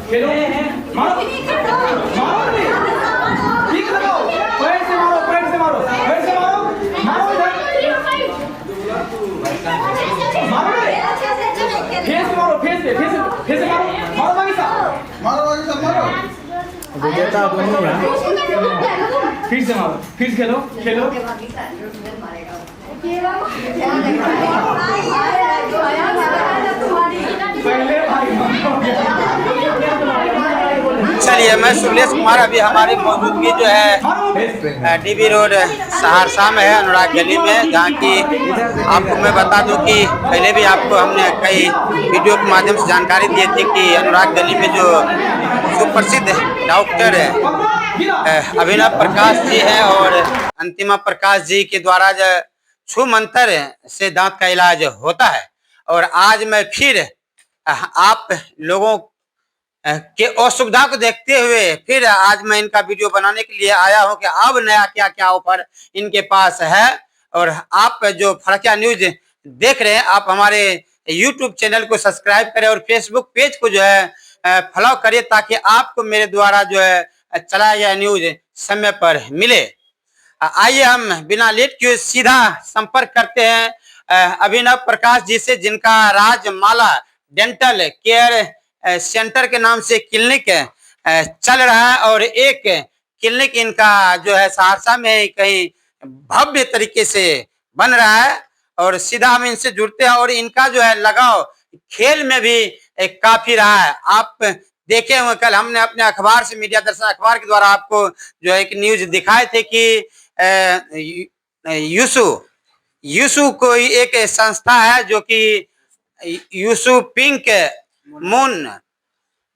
खेलो, मारो, मारो नहीं, ठीक लगाओ, पैर से मारो, पैर से मारो, पैर से मारो, मारो इधर, मारो नहीं, फेस से मारो, फेस से मारो, मारो बागीसा, मारो, विजेता दोनों हैं, फिर से मारो, फिर खेलो, पहले भाई चलिए, मैं सुमलेश कुमार, अभी हमारी मौजूदगी जो है डीबी रोड सहरसा में है, अनुराग गली में, जहाँ की आपको मैं बता दूं कि पहले भी आपको हमने कई वीडियो के माध्यम से जानकारी दी थी कि अनुराग गली में जो सुप्रसिद्ध डॉक्टर अभिनव प्रकाश जी हैं और अंतिमा प्रकाश जी के द्वारा जो छू मंत्र से दांत का इलाज होता है। और आज मैं फिर आप लोगों के असुविधा को देखते हुए फिर आज मैं इनका वीडियो बनाने के लिए आया हूं कि अब नया क्या क्या ऑफर इनके पास है। और आप जो फड़किया न्यूज देख रहे हैं, आप हमारे यूट्यूब चैनल को सब्सक्राइब करें और फेसबुक पेज को जो है फॉलो करिए, ताकि आपको मेरे द्वारा जो है चलाया गया न्यूज समय पर मिले। आइए हम बिना लेट किए सीधा संपर्क करते हैं अभिनव प्रकाश जी से, जिनका राजमाला डेंटल केयर सेंटर के नाम से क्लिनिक चल रहा है और एक क्लिनिक इनका जो है सहरसा में कहीं भव्य तरीके से बन रहा है। और सीधा हम इनसे जुड़ते हैं और इनका जो है लगाव खेल में भी काफी रहा है। आप देखे हुए कल हमने अपने अखबार से, मीडिया दर्शन अखबार के द्वारा आपको जो है एक न्यूज दिखाए थे कि यूसु कोई एक संस्था है जो कि यूसु पिंक मून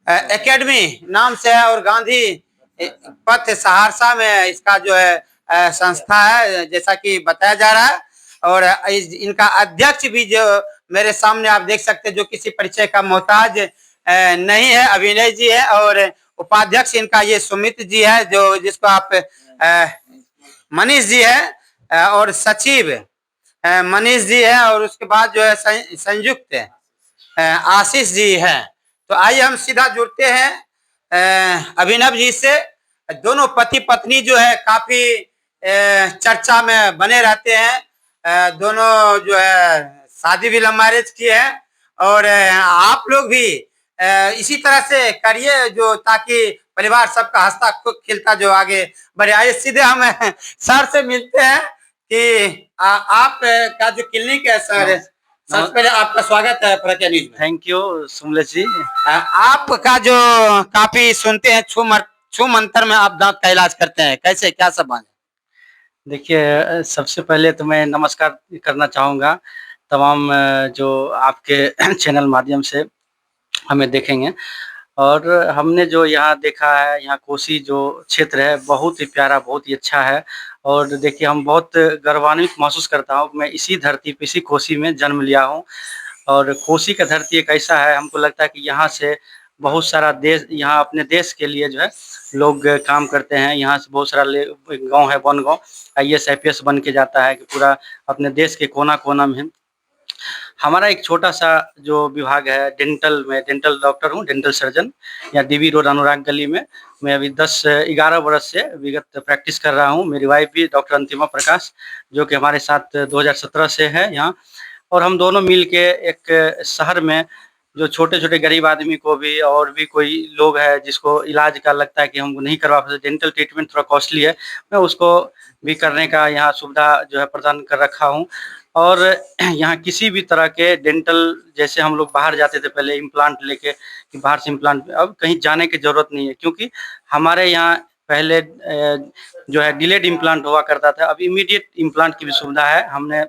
एकेडमी नाम से है और गांधी पथ सहरसा में इसका जो है संस्था है, जैसा कि बताया जा रहा है। और इनका अध्यक्ष भी जो मेरे सामने आप देख सकते हैं, जो किसी परिचय का मोहताज नहीं है, अभिनय जी है। और उपाध्यक्ष इनका ये सुमित जी है, जो जिसको आप मनीष जी है, और सचिव मनीष जी है, और उसके बाद जो है संयुक्त आशीष जी है। तो आइए हम सीधा जुड़ते हैं अभिनव जी से। दोनों पति पत्नी जो है काफी चर्चा में बने रहते हैं। दोनों जो है शादी भी लव मैरिज की है और आप लोग भी इसी तरह से करिए, जो ताकि परिवार सबका हंसता खिलता जो आगे बढ़े। आइए सीधे हम सर से मिलते हैं कि आप का जो क्लिनिक है सर, सबसे पहले आपका स्वागत है फड़किया न्यूज में। थैंक यू सुमलेश जी। आपका जो काफी सुनते हैं छू मंत्र में आप दांत का इलाज करते हैं, कैसे क्या सब बात है? देखिए, सबसे पहले तो मैं नमस्कार करना चाहूँगा तमाम जो आपके चैनल माध्यम से हमें देखेंगे। और हमने जो यहाँ देखा है, यहाँ कोसी जो क्षेत्र है बहुत ही प्यारा, बहुत ही अच्छा है। और देखिए, हम बहुत गर्वान्वित महसूस करता हूँ, मैं इसी धरती पे, इसी कोसी में जन्म लिया हूँ। और कोसी का धरती एक ऐसा है, हमको लगता है कि यहाँ से बहुत सारा देश, यहाँ अपने देश के लिए जो है लोग काम करते हैं। यहाँ से बहुत सारा गांव है, वन गांव IAS IPS बन के जाता है कि पूरा अपने देश के कोना कोना में। हमारा एक छोटा सा जो विभाग है डेंटल में, डेंटल डॉक्टर हूँ, डेंटल सर्जन, या डीबी रोड अनुराग गली में। मैं अभी 10-11 वर्ष से विगत प्रैक्टिस कर रहा हूँ। मेरी वाइफ भी डॉक्टर अंतिमा प्रकाश, जो कि हमारे साथ 2017 से है यहाँ। और हम दोनों मिल के एक शहर में जो छोटे छोटे गरीब आदमी को भी, और भी कोई लोग है जिसको इलाज का लगता है कि हम नहीं करवा पाते, डेंटल ट्रीटमेंट थोड़ा कॉस्टली है, मैं उसको भी करने का यहाँ सुविधा जो है प्रदान कर रखा हूँ। और यहाँ किसी भी तरह के डेंटल, जैसे हम लोग बाहर जाते थे पहले इम्प्लांट लेके, कि बाहर से इम्प्लांट, अब कहीं जाने की ज़रूरत नहीं है, क्योंकि हमारे यहाँ पहले जो है डिलेड इम्प्लांट हुआ करता था, अब इमीडिएट इम्प्लांट की भी सुविधा है। हमने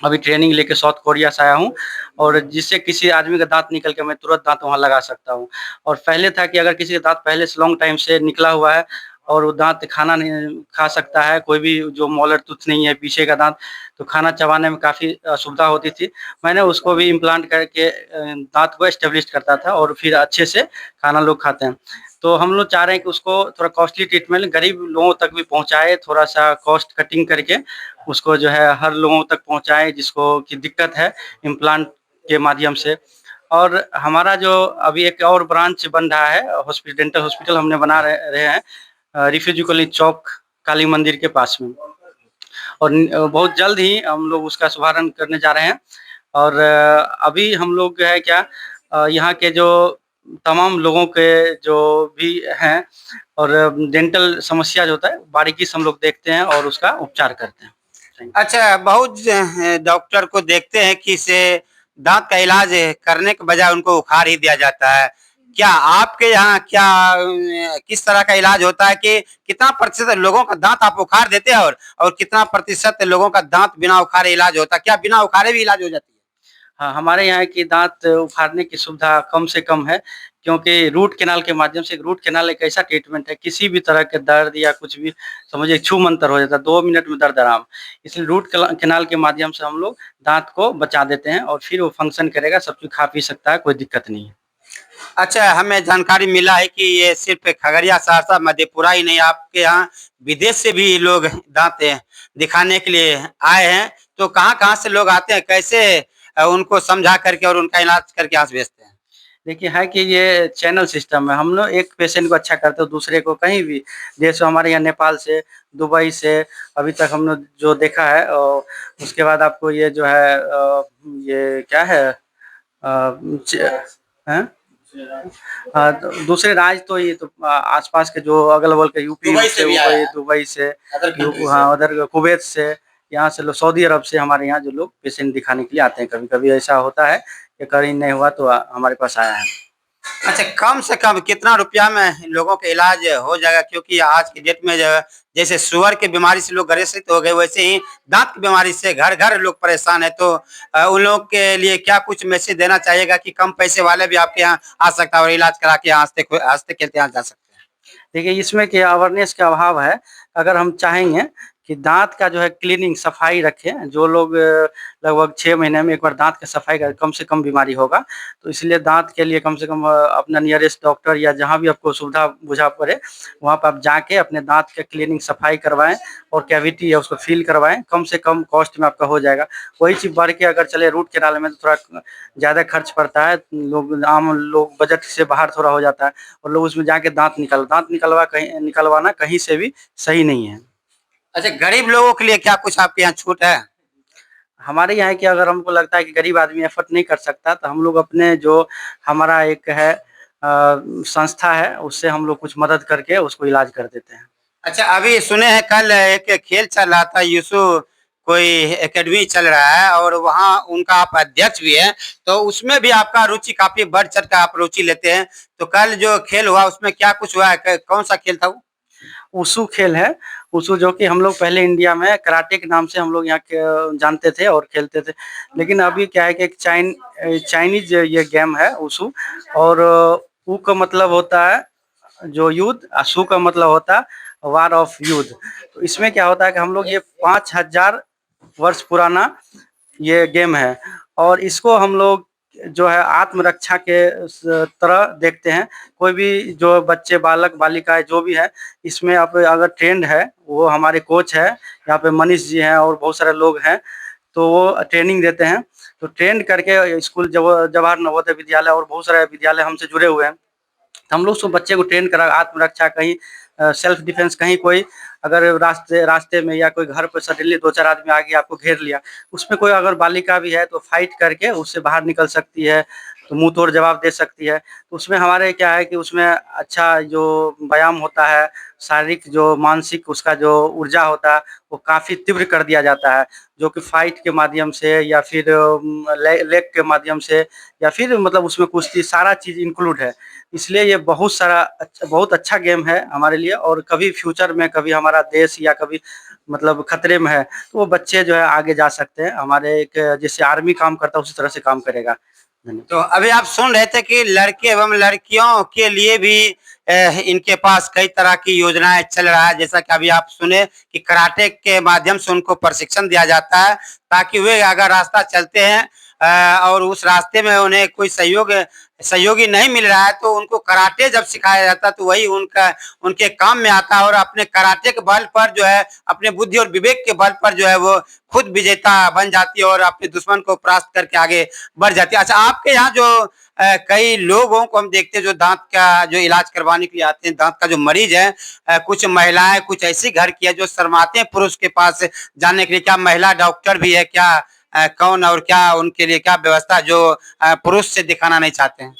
अभी ट्रेनिंग लेके साउथ कोरिया से आया हूँ, और जिससे किसी आदमी का दांत निकल के मैं तुरंत दांत वहाँ लगा सकता हूँ। और पहले था कि अगर किसी का दांत पहले से लॉन्ग टाइम से निकला हुआ है और वो दांत खाना नहीं खा सकता है, कोई भी जो मोलर टूथ नहीं है पीछे का दांत, तो खाना चबाने में काफ़ी असुविधा होती थी। मैंने उसको भी इम्प्लांट करके दांत को एस्टेब्लिश करता था, और फिर अच्छे से खाना लोग खाते हैं। तो हम लोग चाह रहे हैं कि उसको थोड़ा कॉस्टली ट्रीटमेंट गरीब लोगों तक भी पहुंचाए, थोड़ा सा कॉस्ट कटिंग करके उसको जो है हर लोगों तक पहुंचाए जिसको की दिक्कत है इम्प्लांट के माध्यम से। और हमारा जो अभी एक और ब्रांच बन रहा है, हॉस्पिटल, डेंटल हॉस्पिटल हमने बना रहे हैं रिफ्यूजी कॉलोनी चौक काली मंदिर के पास में, और बहुत जल्द ही हम लोग उसका शुभारंभ करने जा रहे हैं। और अभी हम लोग है क्या यहाँ के जो तमाम लोगों के जो भी हैं और डेंटल समस्या जो होता है बारीकी से हम लोग देखते हैं और उसका उपचार करते हैं। अच्छा, बहुत डॉक्टर को देखते हैं कि इसे दांत का इलाज करने के बजाय उनको उखाड़ ही दिया जाता है। क्या आपके यहाँ क्या किस तरह का इलाज होता है कि कितना प्रतिशत लोगों का दांत आप उखाड़ देते हैं और कितना प्रतिशत लोगों का दांत बिना उखाड़े इलाज होता है? क्या बिना उखाड़े भी इलाज हो जाती है? हाँ, हमारे यहाँ की दांत उखाड़ने की सुविधा कम से कम है, क्योंकि रूट कैनाल के माध्यम से, रूट कैनाल एक ऐसा ट्रीटमेंट है, किसी भी तरह के दर्द या कुछ भी समझिए छूमंतर हो जाता है, 2 मिनट में दर्द आराम। इसलिए रूट कैनाल के माध्यम से हम लोग दांत को बचा देते हैं और फिर वो फंक्शन करेगा, सब चीज खा पी सकता है, कोई दिक्कत नहीं है। अच्छा, हमें जानकारी मिला है कि ये सिर्फ खगड़िया, सहरसा, मधेपुरा ही नहीं, आपके यहाँ विदेश से भी लोग दांत दिखाने के लिए आए हैं। तो कहाँ-कहाँ से लोग आते हैं? कैसे उनको समझा करके और उनका इलाज करके यहाँ से भेजते हैं? देखिए है कि ये चैनल सिस्टम है, हम लोग एक पेशेंट को अच्छा करते हो दूसरे को कहीं भी देश, हमारे यहाँ नेपाल से, दुबई से अभी तक हमने जो देखा है। और उसके बाद आपको ये जो है ये क्या है हैं? दूसरे राज्य तो ये तो आसपास के जो अगल-बगल के यूपी से, दुबई से, हाँ उधर कुवैत से, यहाँ से लोग, सऊदी अरब से हमारे यहाँ जो लोग पेशेंट दिखाने के लिए आते हैं। कभी-कभी ऐसा होता है कि कहीं नहीं हुआ तो हमारे पास आया है। अच्छा, कम से कम कितना रुपया में लोगों का इलाज हो जाएगा? क्योंकि आज के डेट में जो है, जैसे शुगर की बीमारी से लोग ग्रसित हो गए, वैसे ही दांत की बीमारी से घर-घर लोग परेशान है। तो उन लोग के लिए क्या कुछ मैसेज देना चाहिएगा कि कम पैसे वाले भी आपके यहाँ आ सकता है और इलाज करा के हँसते खेलते यहाँ जा सकते हैं? देखिए इसमें क्या अवेयरनेस का अभाव है। अगर हम चाहेंगे कि दाँत का जो है क्लीनिंग सफाई रखें, जो लोग लगभग 6 महीने में एक बार दाँत की सफाई करें, कम से कम बीमारी होगा। तो इसलिए दाँत के लिए कम से कम अपना नियरेस्ट डॉक्टर या जहाँ भी आपको सुविधा बुझा पड़े, वहाँ पे आप जाके अपने दाँत के क्लीनिंग सफाई करवाएँ और कैविटी है उसको फिल करवाएँ, कम से कम कॉस्ट में आपका हो जाएगा। वही चीज़ बढ़ के अगर चले रूट कैनाल में तो थोड़ा ज़्यादा खर्च पड़ता है, लोग आम लोग बजट से बाहर थोड़ा हो जाता है और लोग उसमें जाके दाँत निकलवाना कहीं से भी सही नहीं है। अच्छा, गरीब लोगों के लिए क्या कुछ आपके यहाँ छूट है? हमारे यहाँ की अगर हमको लगता है कि गरीब आदमी एफर्ट नहीं कर सकता, तो हम लोग अपने जो हमारा एक है संस्था है, उससे हम लोग कुछ मदद करके उसको इलाज कर देते हैं। अच्छा, अभी सुने हैं कल एक खेल चल रहा था, यूसु कोई एकेडमी चल रहा है और वहाँ उनका आप अध्यक्ष भी हैं, तो उसमें भी आपका रुचि काफ़ी बढ़-चढ़ कर आप रुचि लेते हैं। तो कल जो खेल हुआ उसमें क्या कुछ हुआ है? कौन-सा खेल था वो? वुशु खेल है, वुशु जो कि हम लोग पहले इंडिया में कराटे के नाम से हम लोग यहाँ के जानते थे और खेलते थे। लेकिन अभी क्या है कि एक चाइनीज़ ये गेम है वुशु, और वु का मतलब होता है जो युद्ध, शू का मतलब होता है वार ऑफ युद्ध। तो इसमें क्या होता है कि हम लोग ये 5000 वर्ष पुराना ये गेम है और इसको हम लोग जो है आत्मरक्षा के तरह देखते हैं। कोई भी जो बच्चे, बालक, बालिकाएँ जो भी है, इसमें आप अगर ट्रेंड है, वो हमारे कोच है, यहाँ पे मनीष जी हैं और बहुत सारे लोग हैं, तो वो ट्रेनिंग देते हैं। तो ट्रेंड करके स्कूल जवाहर नवोदय विद्यालय और बहुत सारे विद्यालय हमसे जुड़े हुए हैं। तो हम लोग उसको बच्चे को ट्रेन करा, आत्मरक्षा, कहीं सेल्फ डिफेंस, कहीं कोई अगर रास्ते में या कोई घर पर सडनली 2-4 आदमी आ गया, आपको घेर लिया, उसमें कोई अगर बालिका भी है तो फाइट करके उससे बाहर निकल सकती है, तो मुँह तोड़ जवाब दे सकती है। तो उसमें हमारे क्या है कि उसमें अच्छा जो व्यायाम होता है, शारीरिक जो मानसिक उसका जो ऊर्जा होता है, वो काफ़ी तीव्र कर दिया जाता है, जो कि फाइट के माध्यम से या फिर लेग के माध्यम से या फिर मतलब उसमें कुश्ती, सारा चीज़ इंक्लूड है। इसलिए ये बहुत अच्छा गेम है हमारे लिए, और कभी फ्यूचर में कभी हमारा देश या कभी मतलब खतरे में है, तो वो बच्चे जो है आगे जा सकते हैं। हमारे एक जैसे आर्मी काम करता है उसी तरह से काम करेगा। तो अभी आप सुन रहे थे कि लड़के एवं लड़कियों के लिए भी इनके पास कई तरह की योजनाएं चल रहा है। जैसा कि अभी आप सुने कि कराटे के माध्यम से उनको प्रशिक्षण दिया जाता है ताकि वे अगर रास्ता चलते हैं और उस रास्ते में उन्हें कोई सहयोग सहयोगी नहीं मिल रहा है तो उनको कराटे जब सिखाया जाता है तो वही उनके काम में आता है और अपने कराटे के बल पर जो है, अपने बुद्धि और विवेक के बल पर जो है वो खुद विजेता बन जाती है और अपने दुश्मन को परास्त करके आगे बढ़ जाती है। अच्छा, आपके यहाँ जो कई लोगों को हम देखते हैं जो दांत का जो इलाज करवाने के लिए आते हैं, दांत का जो मरीज है, कुछ महिलाएं कुछ ऐसी घर की है जो शर्माते हैं पुरुष के पास जाने के लिए। क्या महिला डॉक्टर भी है क्या? कौन और क्या उनके लिए क्या व्यवस्था जो पुरुष से दिखाना नहीं चाहते हैं?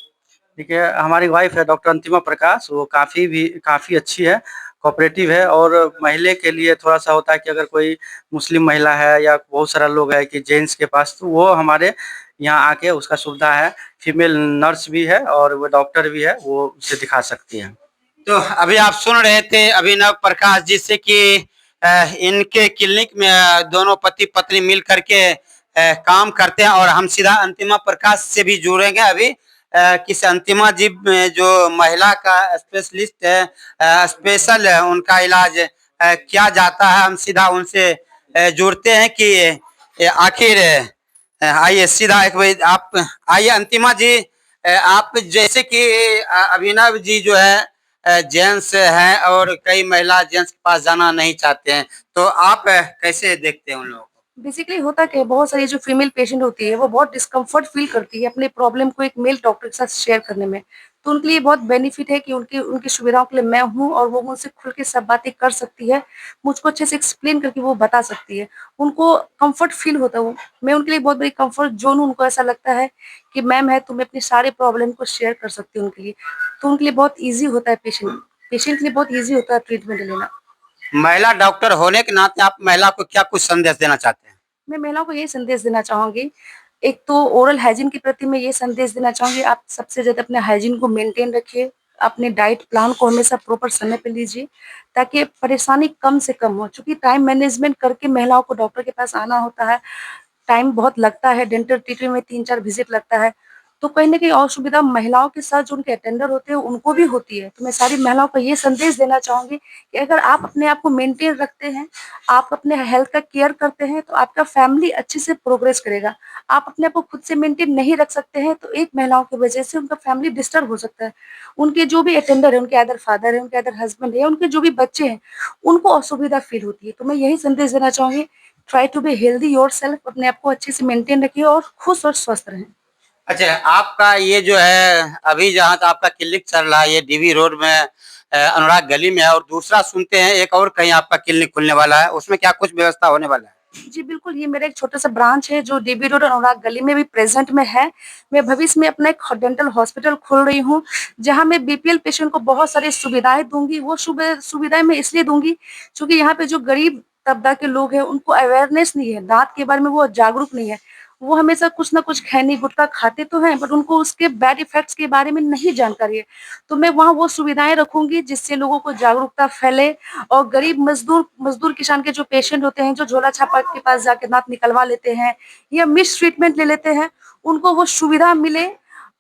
देखिए, हमारी वाइफ है डॉक्टर अंतिमा प्रकाश, वो काफ़ी अच्छी है, कोऑपरेटिव है। और महिला के लिए थोड़ा-सा होता है कि अगर कोई मुस्लिम महिला है या बहुत सारा लोग है कि जेंट्स के पास, तो वो हमारे यहाँ आके उसका सुविधा है। फीमेल नर्स भी है और वो डॉक्टर भी है, वो उसे दिखा सकती है। तो अभी आप सुन रहे थे अभिनव प्रकाश जी से कि इनके क्लिनिक में दोनों पति पत्नी मिल करके काम करते हैं और हम सीधा अंतिमा प्रकाश से भी जुड़ेंगे अभी। किस अंतिमा जी जो महिला का स्पेशलिस्ट है, स्पेशल उनका इलाज किया जाता है, हम सीधा उनसे जुड़ते हैं कि आखिर आइए सीधा एक भाई आप आइए अंतिमा जी। आप जैसे कि अभिनव जी जो है जेंट्स हैं और कई महिला जेंट्स के पास जाना नहीं चाहते हैं, तो आप कैसे देखते हैं उन लोगों को? बेसिकली होता क्या है, बहुत सारी जो फीमेल पेशेंट होती है वो बहुत डिस्कम्फर्ट फील करती है अपने प्रॉब्लम को एक मेल डॉक्टर के साथ शेयर करने में। तो उनके लिए बहुत बेनिफिट है कि उनकी उनकी सुविधाओं के लिए मैं हूँ और वो मुझसे खुल के सब बातें कर सकती है, मुझको अच्छे से एक्सप्लेन करके वो बता सकती है। उनको कंफर्ट फील होता है, वो मैं उनके लिए बहुत बड़ी कंफर्ट जोन हूँ। उनको ऐसा लगता है कि मैम है तो मैं अपने सारे प्रॉब्लम को शेयर कर सकती हूँ उनके लिए। तो उनके लिए बहुत ईजी होता है, पेशेंट के लिए बहुत ईजी होता है ट्रीटमेंट लेना। महिला डॉक्टर होने के नाते आप महिला को क्या कुछ संदेश देना चाहते हैं? मैं महिलाओं को ये संदेश देना चाहूँगी, एक तो ओरल हाइजीन के प्रति मैं ये संदेश देना चाहूँगी, आप सबसे ज़्यादा अपने हाइजीन को मेंटेन रखिए, अपने डाइट प्लान को हमेशा प्रॉपर समय पे लीजिए, ताकि परेशानी कम से कम हो। चूँकि टाइम मैनेजमेंट करके महिलाओं को डॉक्टर के पास आना होता है, टाइम बहुत लगता है, डेंटल ट्रीटमेंट में 3-4 विज़िट लगता है, तो कहीं न कहीं असुविधा महिलाओं के साथ जो उनके अटेंडर होते हैं, उनको भी होती है। तो मैं सारी महिलाओं को ये संदेश देना चाहूँगी कि अगर आप अपने आप को मेंटेन रखते हैं, आप अपने हेल्थ का केयर करते हैं, तो आपका फैमिली अच्छे से प्रोग्रेस करेगा। आप अपने आप को खुद से मेंटेन नहीं रख सकते हैं, तो एक महिलाओं की वजह से उनका फैमिली डिस्टर्ब हो सकता है। उनके जो भी अटेंडर हैं, उनके अदर फादर हैं, उनके अदर हस्बैंड है, उनके जो भी बच्चे हैं, उनको असुविधा फ़ील होती है। तो मैं यही संदेश देना चाहूँगी, try to be healthy yourself, अपने आप को अच्छे से मेंटेन रखिए और खुश और स्वस्थ रहें। अच्छा, आपका ये जो है अभी जहाँ तक आपका क्लिनिक चल रहा है ये डीवी रोड में अनुराग गली में है और दूसरा सुनते हैं एक और कहीं आपका क्लिनिक खुलने वाला है, उसमें क्या कुछ व्यवस्था होने वाला है? जी, बिल्कुल, ये मेरा एक छोटा-सा ब्रांच है जो डीबी रोड और अनुराग गली में भी प्रेज़ेंट में है। मैं भविष्य में अपना एक डेंटल हॉस्पिटल खोल रही हूँ, जहाँ मैं बीपीएल पेशेंट को बहुत सारी सुविधाएँ दूँगी। वो सुविधाएँ मैं इसलिए दूँगी, चूँकि यहाँ पे जो गरीब तबका के लोग हैं, उनको अवेयरनेस नहीं है, दाँत के बारे में वो जागरूक नहीं है। वो हमेशा कुछ न कुछ खैनी, गुटखा खाते तो हैं, बट उनको उसके बैड इफ़ेक्ट्स के बारे में नहीं जानकारी है। तो मैं वहाँ वो सुविधाएँ रखूँगी, जिससे लोगों को जागरूकता फैले और गरीब मज़दूर किसान के जो पेशेंट होते हैं, जो झोला-छापा के पास जाके दाँत निकलवा लेते हैं या मिस ट्रीटमेंट ले लेते हैं, उनको वो सुविधा मिले।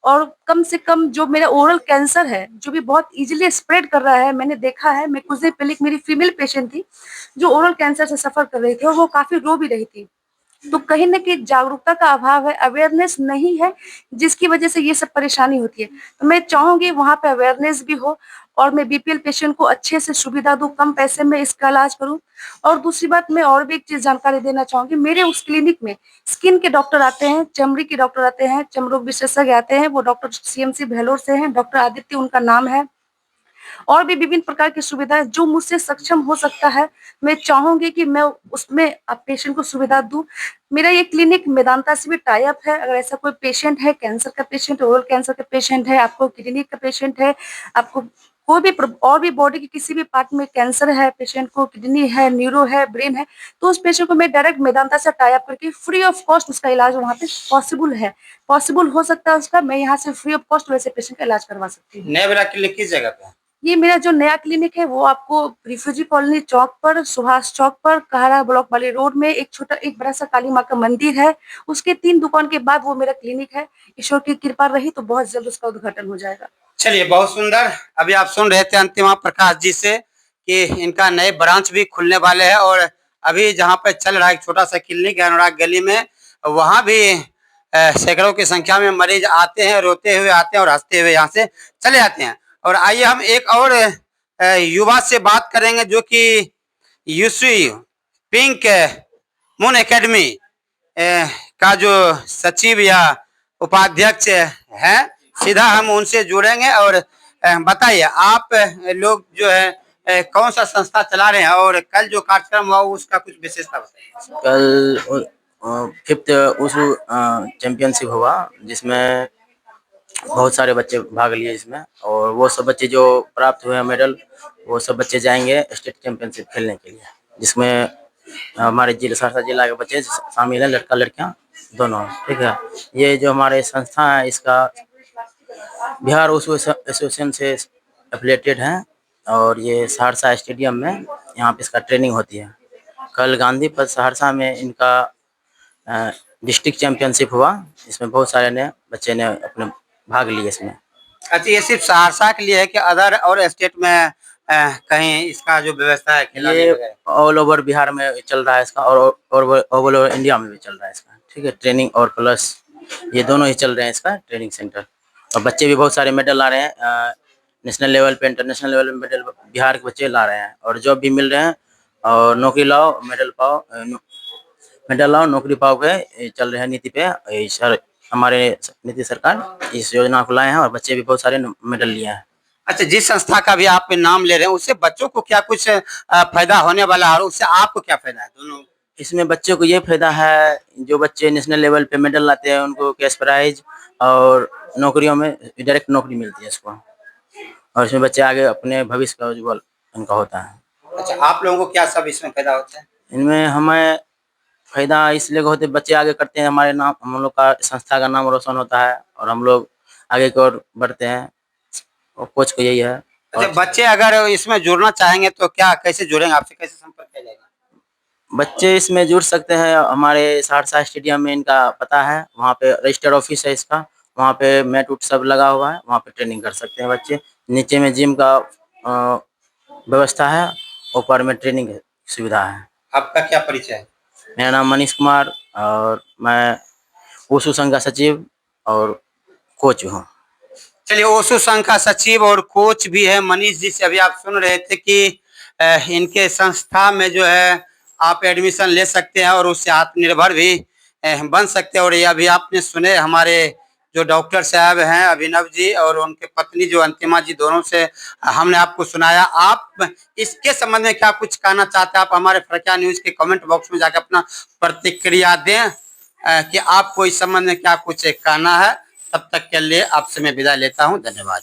और कम से कम जो मेरा ओरल कैंसर है, जो भी बहुत ईज़िली स्प्रेड कर रहा है, मैंने देखा है। मैं कुछ दिन पहले एक मेरी फीमेल पेशेंट थी, जो ओरल कैंसर से सफ़र कर रही थी और वो काफ़ी रो भी रही थी। तो कहीं न कहीं जागरूकता का अभाव है, अवेयरनेस नहीं है, जिसकी वजह से ये सब परेशानी होती है। तो मैं चाहूँगी वहाँ पे अवेयरनेस भी हो और मैं बीपीएल पेशेंट को अच्छे से सुविधा दूँ, कम पैसे में इसका इलाज करूँ। और दूसरी बात, मैं और भी एक चीज़ जानकारी देना चाहूँगी, मेरे उस क्लिनिक में स्किन के डॉक्टर आते हैं, चमड़ी के डॉक्टर आते हैं, चर्म रोग विशेषज्ञ आते हैं, वो डॉक्टर सीएमसी भेलोर से हैं, डॉक्टर आदित्य उनका नाम है। और भी विभिन्न प्रकार की सुविधाएँ जो मुझसे सक्षम हो सकता है, मैं चाहूँगी कि मैं उसमें पेशेंट को सुविधा दूँ। मेरा ये क्लिनिक मेदांता से भी टाई अप है। अगर ऐसा कोई पेशेंट है, कैंसर का पेशेंट, ओरल कैंसर का पेशेंट है, आपको किडनी का पेशेंट है, आपको कोई भी और भी बॉडी के किसी भी पार्ट में कैंसर है, पेशेंट को किडनी है, न्यूरो है, ब्रेन है, तो उस पेशेंट को मैं डायरेक्ट मेदांता से टाई अप करके फ्री ऑफ कॉस्ट उसका इलाज वहाँ पे पॉसिबल है। पॉसिबल हो सकता है उसका, मैं यहाँ से फ्री ऑफ कॉस्ट वैसे पेशेंट का इलाज करवा सकती हूँ। नया वाला क्लिनिक किस जगह पे है? ये मेरा जो नया क्लिनिक है वो आपको रिफ्यूजी कॉलोनी चौक पर, सुभाष चौक पर, कहरा ब्लॉक वाले रोड में एक बड़ा सा काली माँ का मंदिर है, उसके 3 दुकान के बाद वो मेरा क्लिनिक है। ईश्वर की कृपा रही तो बहुत जल्द उसका उद्घाटन हो जाएगा। चलिए, बहुत सुंदर। अभी आप सुन रहे थे अंतिमा प्रकाश जी से कि इनका नए ब्रांच भी खुलने वाले हैं और अभी जहाँ पे चल रहा है एक छोटा सा क्लिनिक है अनुराग गली में, वहाँ भी सैकड़ों की संख्या में मरीज आते हैं, रोते हुए आते हैं और हंसते हुए यहाँ से चले जाते हैं। और आइए हम एक और युवा से बात करेंगे जो कि यूसी पिंक मून एकेडमी का जो सचिव या उपाध्यक्ष है, सीधा हम उनसे जुड़ेंगे। और बताइए आप लोग जो है कौन सा संस्था चला रहे हैं और कल जो कार्यक्रम हुआ उसका कुछ विशेषता बताइए। कल 5th उसु चैंपियनशिप हुआ जिसमें बहुत सारे बच्चे भाग लिए इसमें, और वो सब बच्चे जो प्राप्त हुए हैं मेडल, वो सब बच्चे जाएंगे स्टेट चैंपियनशिप खेलने के लिए, जिसमें हमारे जिला सहरसा जिला के बच्चे शामिल हैं, लड़का लड़कियां दोनों। ठीक है, ये जो हमारे संस्था है इसका बिहार उसु एसोसिएशन से एफिलेटेड है, और ये सहरसा स्टेडियम में यहाँ पे इसका ट्रेनिंग होती है। कल गांधी पथ सहरसा में इनका डिस्ट्रिक्ट चैंपियनशिप हुआ, इसमें बहुत सारे ने बच्चे ने अपने भाग लिए इसमें। अच्छा, ये सिर्फ सहरसा के लिए है कि अदर और स्टेट में कहीं इसका जो व्यवस्था है खिलाने ये वगैरह? ऑल ओवर बिहार में चल रहा है इसका, और ऑल ओवर इंडिया में भी चल रहा है इसका। ठीक है, ट्रेनिंग और प्लस ये दोनों ही चल रहे हैं इसका ट्रेनिंग सेंटर, और बच्चे भी बहुत सारे मेडल ला रहे हैं। नेशनल लेवल पे, इंटरनेशनल लेवल पे मेडल बिहार के बच्चे ला रहे हैं, और जॉब भी मिल रहे हैं, और नौकरी लाओ मेडल पाओ, मेडल लाओ नौकरी पाओ के चल रहे हैं नीति पे। सर हमारे नीति सरकार इस योजना को लाए हैं, और बच्चे भी बहुत सारे मेडल लिए हैं। अच्छा, जिस संस्था का भी आप नाम ले रहे हैं उससे बच्चों को क्या कुछ फायदा होने वाला है और उससे आपको क्या फायदा है? दोनों इसमें बच्चों को ये फायदा है, जो बच्चे नेशनल लेवल पे मेडल लाते हैं उनको कैश प्राइज और नौकरियों में डायरेक्ट नौकरी मिलती है इसको, और इसमें बच्चे आगे अपने भविष्य का उज्ज्वल उनका होता है। अच्छा, आप लोगों को क्या सब इसमें फायदा होता है? इनमें हमें फायदा इसलिए होते, बच्चे आगे करते हैं, हमारे नाम, हम लोग का संस्था का नाम रोशन होता है, और हम लोग आगे की ओर बढ़ते हैं, और कोच को यही है। अच्छा, बच्चे अगर इसमें जुड़ना चाहेंगे तो क्या, कैसे जुड़ेंगे, आपसे कैसे संपर्क किया जाएगा? बच्चे इसमें जुड़ सकते हैं, हमारे सहरसा स्टेडियम में इनका पता है, वहाँ पे रजिस्टर ऑफिस है इसका, वहाँ पे मैट उट सब लगा हुआ है, वहाँ पे ट्रेनिंग कर सकते हैं बच्चे। नीचे में जिम का व्यवस्था है, ऊपर में ट्रेनिंग की सुविधा है। आपका क्या परिचय है? मेरा नाम मनीष कुमार, और मैं ओसु संघ का सचिव और कोच हूँ। चलिए, ओसु संघ का सचिव और कोच भी है मनीष जी से अभी आप सुन रहे थे कि इनके संस्था में जो है आप एडमिशन ले सकते हैं और उससे आत्मनिर्भर भी बन सकते हैं। और ये अभी आपने सुने हमारे जो डॉक्टर साहब हैं अभिनव जी और उनके पत्नी जो अंतिमा जी, दोनों से हमने आपको सुनाया। आप इसके संबंध में क्या कुछ कहना चाहते हैं? आप हमारे फरकिया न्यूज के कमेंट बॉक्स में जाकर अपना प्रतिक्रिया दें कि आपको इस संबंध में क्या कुछ कहना है। तब तक के लिए आपसे मैं विदा लेता हूं। धन्यवाद।